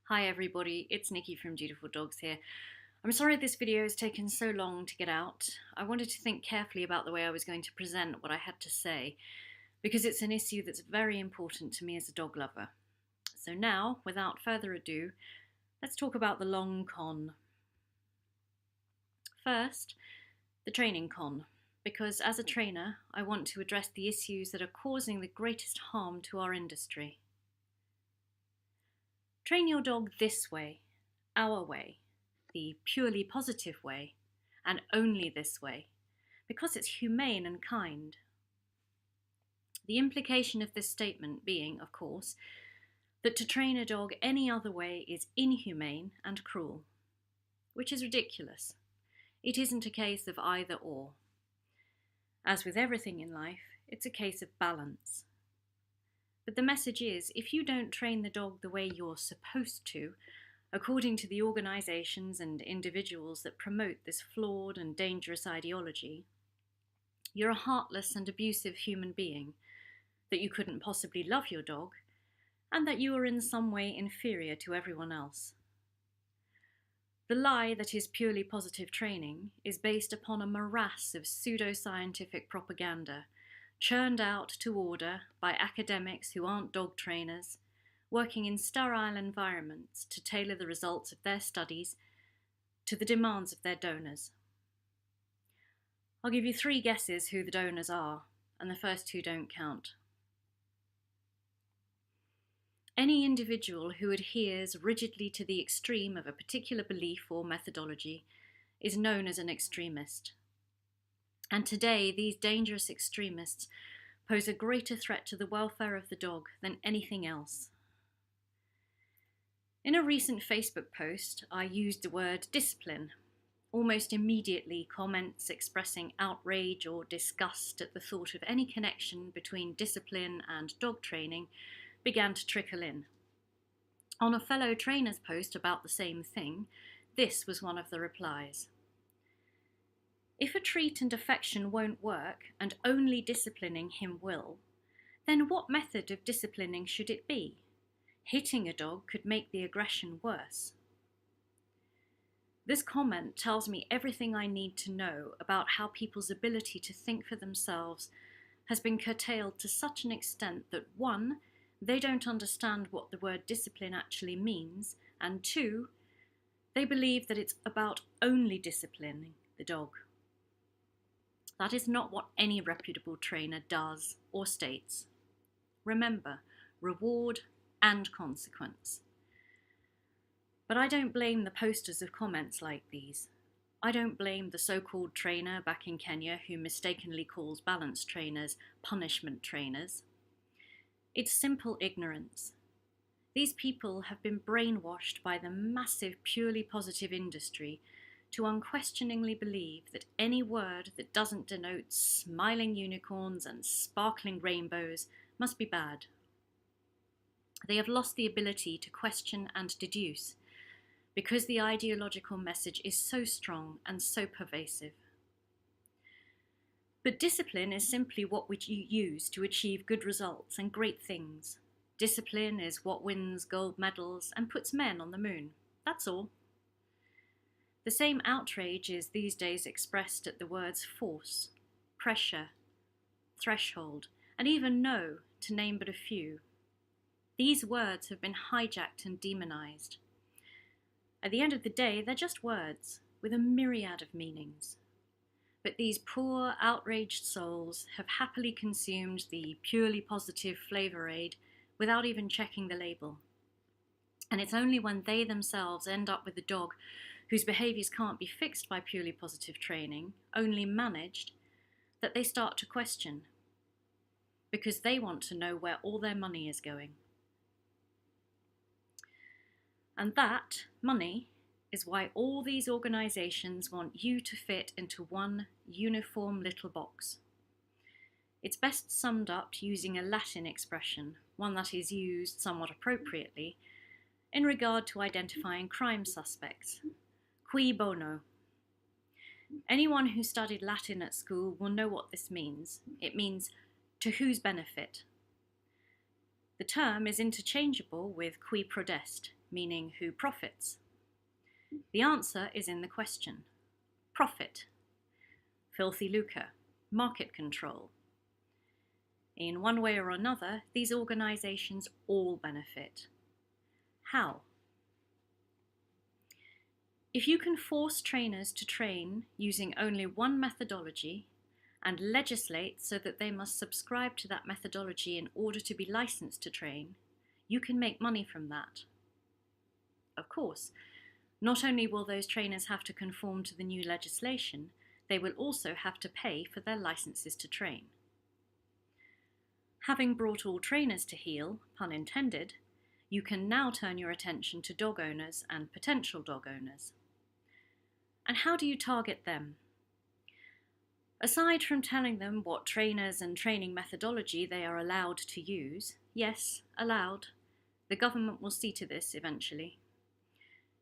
Hi everybody, it's Nikki from Dutiful Dogs here. I'm sorry this video has taken so long to get out. I wanted to think carefully about the way I was going to present what I had to say, because it's an issue that's very important to me as a dog lover. So now, without further ado, let's talk about the long con. First, the training con, because as a trainer, I want to address the issues that are causing the greatest harm to our industry. Train your dog this way, our way, the purely positive way, and only this way, because it's humane and kind. The implication of this statement being, of course, that to train a dog any other way is inhumane and cruel, which is ridiculous. It isn't a case of either or. As with everything in life, it's a case of balance. But the message is, if you don't train the dog the way you're supposed to, according to the organisations and individuals that promote this flawed and dangerous ideology, you're a heartless and abusive human being, that you couldn't possibly love your dog, and that you are in some way inferior to everyone else. The lie that is purely positive training is based upon a morass of pseudoscientific propaganda churned out to order by academics who aren't dog trainers, working in sterile environments to tailor the results of their studies to the demands of their donors. I'll give you 3 guesses who the donors are, and the first 2 don't count. Any individual who adheres rigidly to the extreme of a particular belief or methodology is known as an extremist. And today, these dangerous extremists pose a greater threat to the welfare of the dog than anything else. In a recent Facebook post, I used the word discipline. Almost immediately, comments expressing outrage or disgust at the thought of any connection between discipline and dog training began to trickle in. On a fellow trainer's post about the same thing, this was one of the replies. If a treat and affection won't work and only disciplining him will, then what method of disciplining should it be? Hitting a dog could make the aggression worse. This comment tells me everything I need to know about how people's ability to think for themselves has been curtailed to such an extent that 1, they don't understand what the word discipline actually means, and 2, they believe that it's about only disciplining the dog. That is not what any reputable trainer does or states. Remember, reward and consequence. But I don't blame the posters of comments like these. I don't blame the so-called trainer back in Kenya who mistakenly calls balance trainers punishment trainers. It's simple ignorance. These people have been brainwashed by the massive purely positive industry to unquestioningly believe that any word that doesn't denote smiling unicorns and sparkling rainbows must be bad. They have lost the ability to question and deduce, because the ideological message is so strong and so pervasive. But discipline is simply what you use to achieve good results and great things. Discipline is what wins gold medals and puts men on the moon. That's all. The same outrage is these days expressed at the words force, pressure, threshold, and even no, to name but a few. These words have been hijacked and demonized. At the end of the day, they're just words with a myriad of meanings. But these poor, outraged souls have happily consumed the purely positive flavor aid without even checking the label. And it's only when they themselves end up with a dog whose behaviours can't be fixed by purely positive training, only managed, that they start to question, because they want to know where all their money is going. And that money is why all these organisations want you to fit into one uniform little box. It's best summed up using a Latin expression, one that is used somewhat appropriately, in regard to identifying crime suspects. Cui bono. Anyone who studied Latin at school will know what this means. It means to whose benefit. The term is interchangeable with qui prodest, meaning who profits? The answer is in the question. Profit, filthy lucre, market control. In one way or another, these organisations all benefit. How? If you can force trainers to train using only one methodology and legislate so that they must subscribe to that methodology in order to be licensed to train, you can make money from that. Of course, not only will those trainers have to conform to the new legislation, they will also have to pay for their licenses to train. Having brought all trainers to heel, pun intended, you can now turn your attention to dog owners and potential dog owners. And how do you target them? Aside from telling them what trainers and training methodology they are allowed to use, yes, allowed, the government will see to this eventually.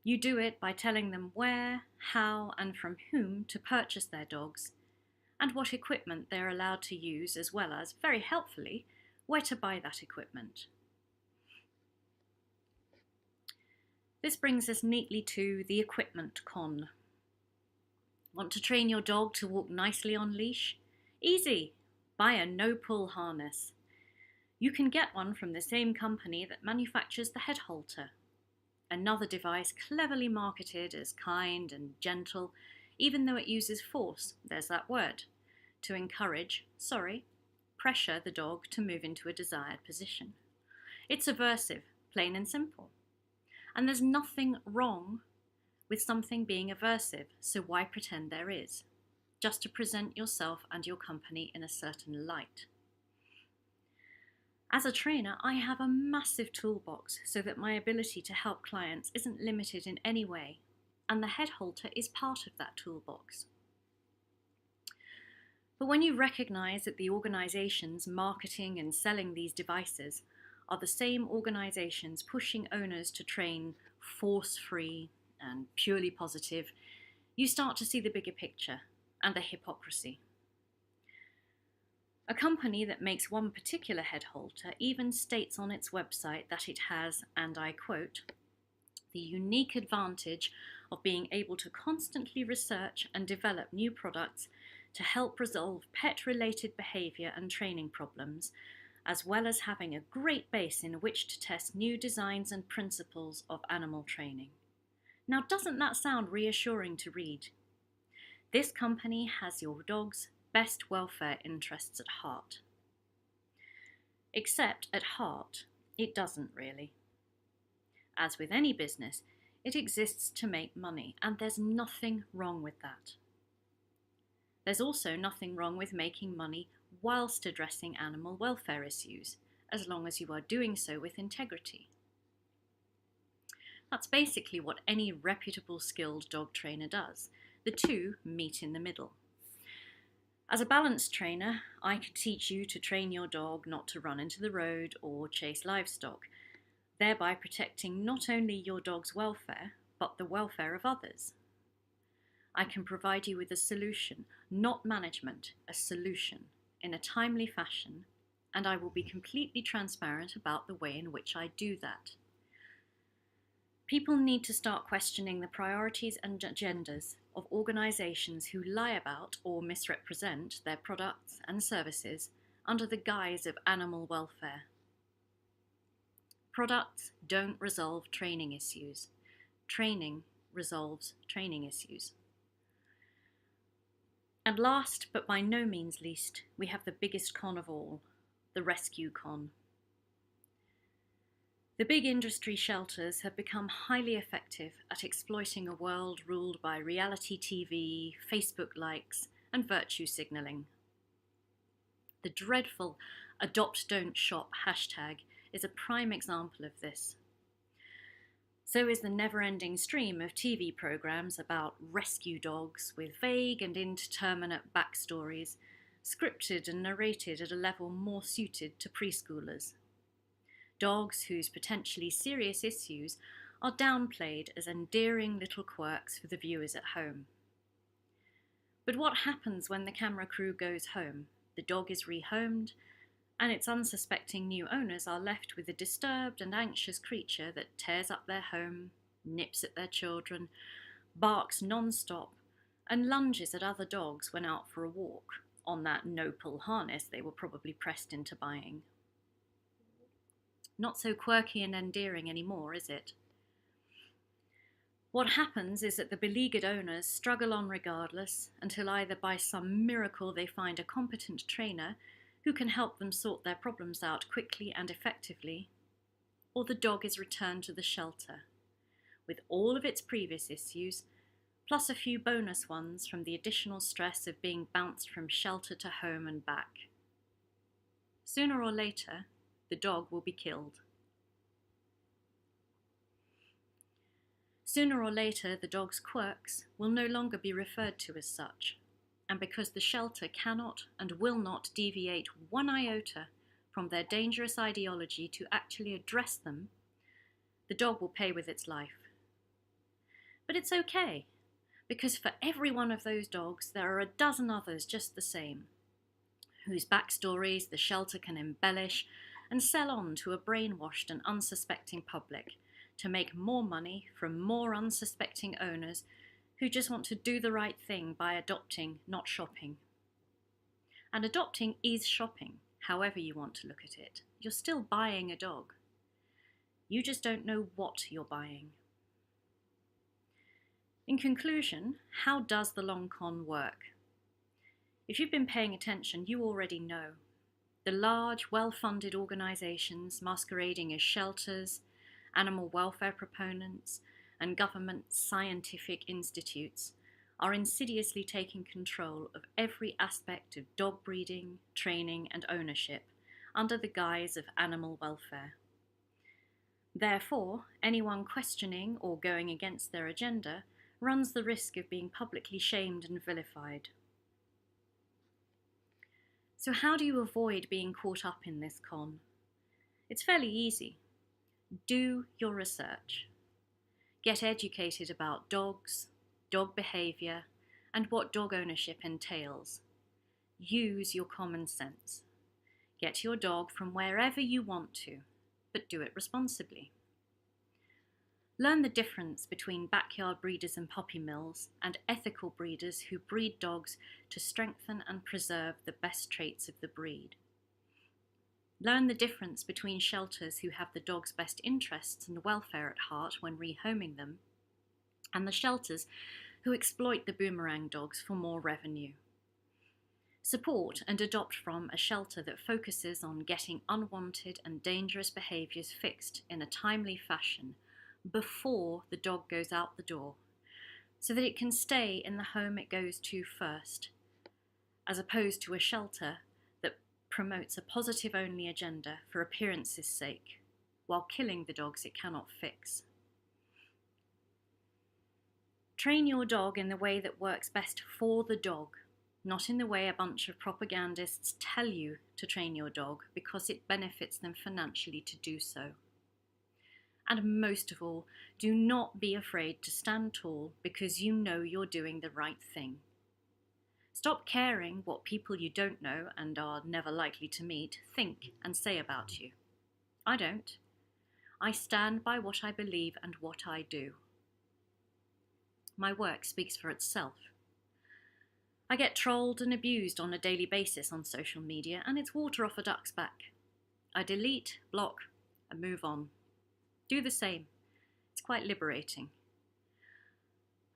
You do it by telling them where, how, and from whom to purchase their dogs, and what equipment they are allowed to use, as well as, very helpfully, where to buy that equipment. This brings us neatly to the equipment con. Want to train your dog to walk nicely on leash? Easy! Buy a no-pull harness. You can get one from the same company that manufactures the head halter. Another device cleverly marketed as kind and gentle, even though it uses force, there's that word, to encourage, pressure the dog to move into a desired position. It's aversive, plain and simple. And there's nothing wrong with something being aversive, so why pretend there is? Just to present yourself and your company in a certain light. As a trainer, I have a massive toolbox so that my ability to help clients isn't limited in any way, and the head halter is part of that toolbox. But when you recognise that the organisations marketing and selling these devices are the same organisations pushing owners to train force-free and purely positive, you start to see the bigger picture and the hypocrisy. A company that makes one particular head halter even states on its website that it has, and I quote, the unique advantage of being able to constantly research and develop new products to help resolve pet-related behaviour and training problems, as well as having a great base in which to test new designs and principles of animal training. Now, doesn't that sound reassuring to read? This company has your dog's best welfare interests at heart. Except at heart, it doesn't really. As with any business, it exists to make money, and there's nothing wrong with that. There's also nothing wrong with making money whilst addressing animal welfare issues, as long as you are doing so with integrity. That's basically what any reputable skilled dog trainer does. The two meet in the middle. As a balanced trainer, I could teach you to train your dog not to run into the road or chase livestock, thereby protecting not only your dog's welfare, but the welfare of others. I can provide you with a solution, not management, a solution, in a timely fashion, and I will be completely transparent about the way in which I do that. People need to start questioning the priorities and agendas of organisations who lie about or misrepresent their products and services under the guise of animal welfare. Products don't resolve training issues. Training resolves training issues. And last, but by no means least, we have the biggest con of all, the rescue con. The big industry shelters have become highly effective at exploiting a world ruled by reality TV, Facebook likes, and virtue signalling. The dreadful adopt don't shop hashtag is a prime example of this. So is the never-ending stream of TV programmes about rescue dogs with vague and indeterminate backstories, scripted and narrated at a level more suited to preschoolers. Dogs whose potentially serious issues are downplayed as endearing little quirks for the viewers at home. But what happens when the camera crew goes home? The dog is rehomed, and its unsuspecting new owners are left with a disturbed and anxious creature that tears up their home, nips at their children, barks non-stop, and lunges at other dogs when out for a walk, on that no-pull harness they were probably pressed into buying. Not so quirky and endearing anymore, is it? What happens is that the beleaguered owners struggle on regardless until either by some miracle they find a competent trainer who can help them sort their problems out quickly and effectively, or the dog is returned to the shelter, with all of its previous issues, plus a few bonus ones from the additional stress of being bounced from shelter to home and back. Sooner or later, the dog will be killed. Sooner or later, the dog's quirks will no longer be referred to as such, and because the shelter cannot and will not deviate one iota from their dangerous ideology to actually address them, the dog will pay with its life. But it's okay, because for every one of those dogs, there are a dozen others just the same, whose backstories the shelter can embellish and sell on to a brainwashed and unsuspecting public to make more money from more unsuspecting owners who just want to do the right thing by adopting, not shopping. And adopting is shopping, however you want to look at it. You're still buying a dog. You just don't know what you're buying. In conclusion, how does the long con work? If you've been paying attention, you already know. The large, well-funded organisations masquerading as shelters, animal welfare proponents, and government scientific institutes are insidiously taking control of every aspect of dog breeding, training, and ownership under the guise of animal welfare. Therefore, anyone questioning or going against their agenda runs the risk of being publicly shamed and vilified. So how do you avoid being caught up in this con? It's fairly easy. Do your research. Get educated about dogs, dog behaviour, and what dog ownership entails. Use your common sense. Get your dog from wherever you want to, but do it responsibly. Learn the difference between backyard breeders and puppy mills and ethical breeders who breed dogs to strengthen and preserve the best traits of the breed. Learn the difference between shelters who have the dog's best interests and welfare at heart when rehoming them, and the shelters who exploit the boomerang dogs for more revenue. Support and adopt from a shelter that focuses on getting unwanted and dangerous behaviours fixed in a timely fashion before the dog goes out the door, so that it can stay in the home it goes to first, as opposed to a shelter that promotes a positive-only agenda for appearance's sake, while killing the dogs it cannot fix. Train your dog in the way that works best for the dog, not in the way a bunch of propagandists tell you to train your dog because it benefits them financially to do so. And most of all, do not be afraid to stand tall because you know you're doing the right thing. Stop caring what people you don't know and are never likely to meet think and say about you. I don't. I stand by what I believe and what I do. My work speaks for itself. I get trolled and abused on a daily basis on social media, and it's water off a duck's back. I delete, block, and move on. Do the same. It's quite liberating.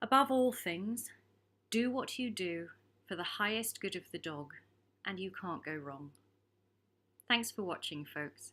Above all things, do what you do for the highest good of the dog, and you can't go wrong. Thanks for watching, folks.